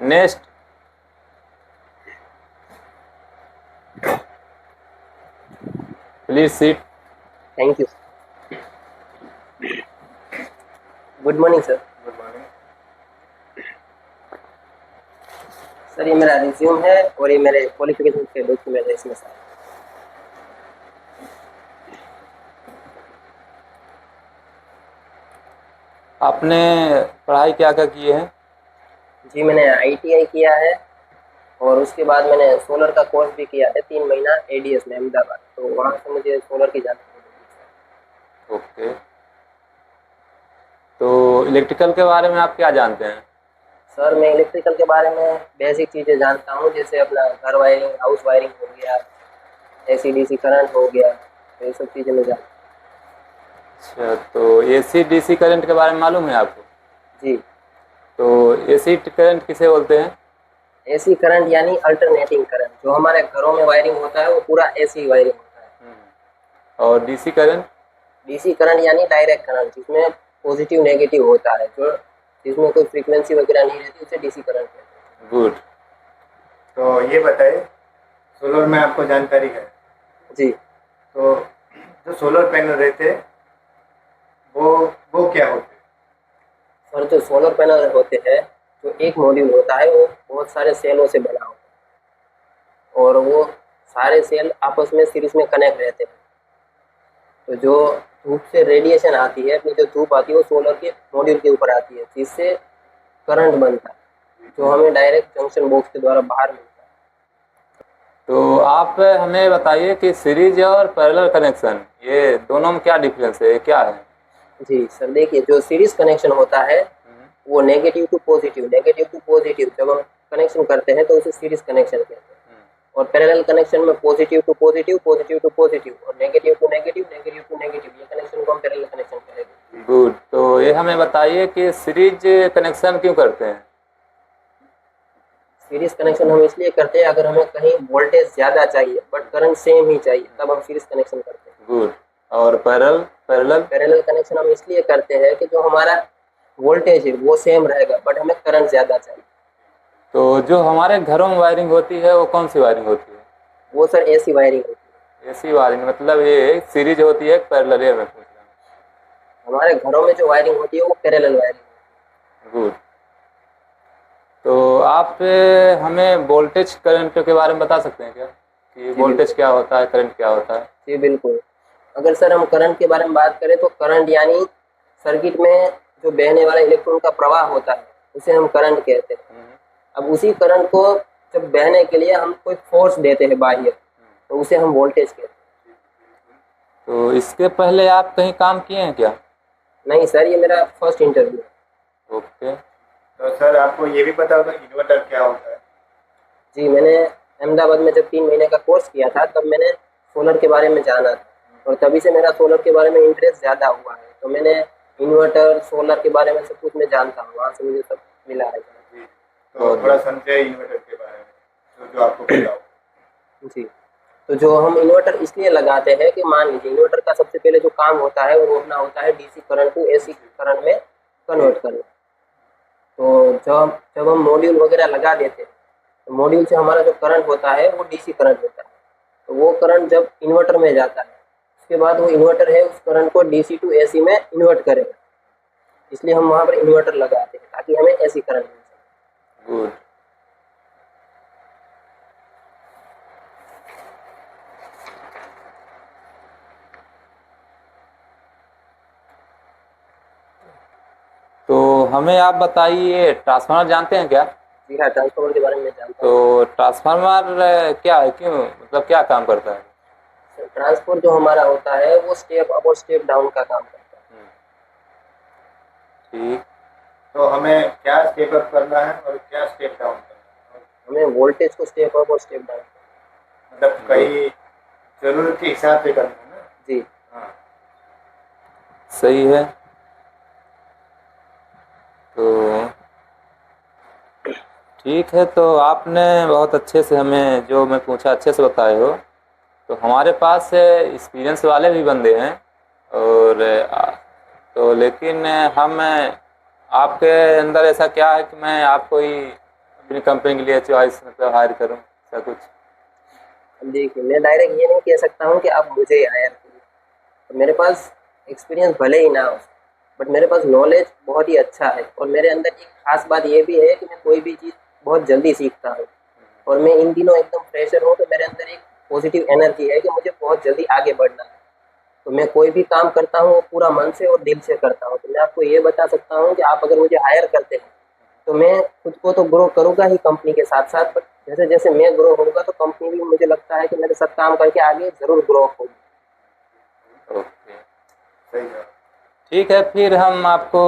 Next. Please seat. Thank you. Good morning sir. Good morning. Sir ये मेरा resume है और ये मेरे क्वालिफिकेशन के डॉक्यूमेंट है इसमें सर। आपने पढ़ाई क्या क्या की है? जी मैंने ITI किया है और उसके बाद मैंने सोलर का कोर्स भी किया है 3 महीना ADS में अहमदाबाद, तो वहाँ से मुझे सोलर की जानकारी मिली। ओके। तो इलेक्ट्रिकल के बारे में आप क्या जानते हैं? सर मैं इलेक्ट्रिकल के बारे में बेसिक चीज़ें जानता हूँ, जैसे अपना घर वायरिंग, हाउस वायरिंग हो गया, AC DC करंट हो गया, तो ये सब चीज़ें मैं जानता अच्छा, तो एसी डीसी करंट के बारे में मालूम है आपको? हूँ। जी। तो एसी करंट किसे बोलते हैं? AC करंट यानी अल्टरनेटिंग करंट, जो हमारे घरों में वायरिंग होता है वो पूरा AC वायरिंग होता है। और डीसी करंट? DC करंट यानी डायरेक्ट करंट, जिसमें पॉजिटिव नेगेटिव होता है, जो जिसमें कोई फ्रीक्वेंसी वगैरह नहीं रहती, उसे DC करंट कहते हैं। गुड। तो ये बताइए, सोलर में आपको जानकारी है? जी। तो जो सोलर पैनल रहते हैं वो क्या होते हैं? और जो सोलर पैनल होते हैं, जो एक मॉड्यूल होता है वो बहुत सारे सेलों से बना होता है और वो सारे सेल आपस में सीरीज में कनेक्ट रहते हैं। तो जो धूप से रेडिएशन आती है, अपनी जो धूप आती है वो सोलर के मॉड्यूल के ऊपर आती है, जिससे करंट बनता है, जो हमें डायरेक्ट जंक्शन बॉक्स के द्वारा बाहर मिलता है। तो आप हमें बताइए कि सीरीज और पैरेलल कनेक्शन, ये दोनों में क्या डिफरेंस है, ये क्या है? जी सर, देखिए जो सीरीज कनेक्शन होता है वो नेगेटिव टू पॉजिटिव, जब हम कनेक्शन करते हैं तो उसे सीरीज कनेक्शन कहते हैं। और पैरेलल कनेक्शन में पॉजिटिव टू पॉजिटिव और नेगेटिव टू नेगेटिव ये कनेक्शन को हम पैरेलल कनेक्शन कहेंगे। गुड। तो ये हमें बताइए कि सीरीज कनेक्शन क्यों करते हैं? सीरीज कनेक्शन हम इसलिए करते हैं, अगर हमें कहीं वोल्टेज ज़्यादा चाहिए बट करंट सेम ही चाहिए, तब हम सीरीज कनेक्शन करते हैं। गुड। और पैरेलल? पैरेलल कनेक्शन हम इसलिए करते हैं कि जो हमारा वोल्टेज है वो सेम रहेगा बट हमें करंट ज़्यादा चाहिए। तो जो हमारे घरों में वायरिंग होती है वो कौन सी वायरिंग होती है? वो सर AC वायरिंग होती है। एसी वायरिंग, मतलब ये सीरीज होती है पैरेलल, ये मैं पूछ रहा हमारे घरों में जो वायरिंग होती है वो पैरेलल वायरिंग। हूँ। गुड। तो आप हमें वोल्टेज करंट के बारे में बता सकते हैं क्या, कि वोल्टेज क्या होता है, करंट क्या होता है? जी बिल्कुल। अगर सर हम करंट के बारे में बात करें तो करंट यानी सर्किट में जो बहने वाला इलेक्ट्रॉन का प्रवाह होता है उसे हम करंट कहते हैं। अब उसी करंट को जब बहने के लिए हम कोई फोर्स देते हैं बाह्य, तो उसे हम वोल्टेज कहते हैं। तो इसके पहले आप कहीं काम किए हैं क्या? नहीं सर, ये मेरा फर्स्ट इंटरव्यू है। ओके। तो सर आपको ये भी पता होगा इन्वर्टर क्या होता है? जी, मैंने अहमदाबाद में जब 3 महीने का कोर्स किया था तब मैंने सोलर के बारे में जाना था और तभी से मेरा सोलर के बारे में इंटरेस्ट ज़्यादा हुआ है। तो मैंने इन्वर्टर, सोलर के बारे में सब कुछ मैं जानता हूँ, वहाँ से मुझे सब मिला है। जी, तो थोड़ा समझाइए इन्वर्टर के बारे में, जो आपको पता हो। जी, तो जो हम इन्वर्टर इसलिए लगाते हैं कि मान लीजिए इन्वर्टर का सबसे पहले जो काम होता है वो अपना होता है DC करंट को AC करंट में कन्वर्ट करना। तो जब हम मॉड्यूल वगैरह लगा देते हैं तो मॉड्यूल से हमारा जो करंट होता है वो DC करंट होता है। तो वो करंट जब इन्वर्टर में जाता है, उसके बाद वो इन्वर्टर है उस करंट को DC टू AC में इन्वर्ट करेगा, इसलिए हम वहाँ पर इन्वर्टर लगाते हैं ताकि हमें AC करंट मिल सके। गुड। तो हमें आप बताइए, ट्रांसफार्मर जानते हैं क्या? जी हाँ, ट्रांसफार्मर के बारे में जानता हूँ। तो ट्रांसफार्मर क्या है, क्यों, मतलब क्या काम करता है? ट्रांसफार्मर जो हमारा होता है वो स्टेप अप और स्टेप डाउन का काम करता है। ठीक। तो हमें क्या स्टेप अप करना है और क्या स्टेप डाउन करना है? हमें वोल्टेज को स्टेप अप और स्टेप डाउन, मतलब कई जरूरत के हिसाब से करना है ना? जी हाँ। सही है। तो ठीक है, तो आपने बहुत अच्छे से हमें जो मैं पूछा अच्छे से बताए हो। तो हमारे पास एक्सपीरियंस वाले भी बंदे हैं, और तो लेकिन हम आपके अंदर ऐसा क्या है कि मैं आपको ही अपनी कंपनी के लिए चॉइस मतलब हायर करूँ ऐसा कुछ? देखिए, मैं डायरेक्ट ये नहीं कह सकता हूँ कि आप मुझे हायर करिए। तो मेरे पास एक्सपीरियंस भले ही ना हो, बट मेरे पास नॉलेज बहुत ही अच्छा है, और मेरे अंदर एक खास बात ये भी है कि मैं कोई भी चीज़ बहुत जल्दी सीखता हूँ, और मैं इन दिनों एकदम फ्रेशर हूँ, तो मेरे अंदर एक पॉजिटिव एनर्जी है कि मुझे बहुत जल्दी आगे बढ़ना है। तो मैं कोई भी काम करता हूँ वो पूरा मन से और दिल से करता हूँ। तो मैं आपको ये बता सकता हूँ कि आप अगर मुझे हायर करते हैं तो मैं खुद को तो ग्रो करूँगा ही कंपनी के साथ साथ, बट जैसे जैसे मैं ग्रो होऊंगा तो कंपनी भी मुझे लगता है कि मेरे साथ काम करके आगे ज़रूर ग्रो होगी। ओके, सही है। ठीक है, फिर हम आपको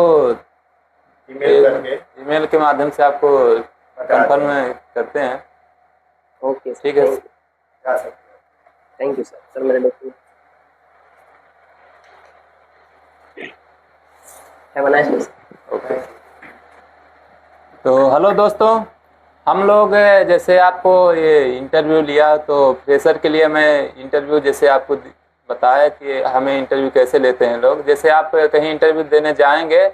ईमेल करके ईमेल के माध्यम से आपको बता कंफर्म देंगे। करते हैं। ओके सर, ठीक है। जा सकते हैं। Thank you sir. सर मेरे document, have a nice day sir. Okay. तो हेलो दोस्तों, हम लोग जैसे आपको ये इंटरव्यू लिया, तो फ्रेशर के लिए मैं इंटरव्यू जैसे आपको बताया कि हमें इंटरव्यू कैसे लेते हैं लोग। जैसे आप कहीं इंटरव्यू देने जाएंगे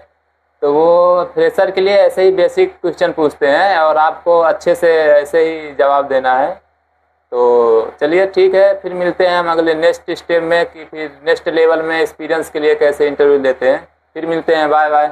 तो वो फ्रेशर के लिए ऐसे ही बेसिक क्वेश्चन पूछते हैं और आपको अच्छे से ऐसे ही जवाब देना है। तो चलिए ठीक है, फिर मिलते हैं हम अगले नेक्स्ट स्टेप में कि फिर नेक्स्ट लेवल में एक्सपीरियंस के लिए कैसे इंटरव्यू लेते हैं। फिर मिलते हैं, बाय बाय।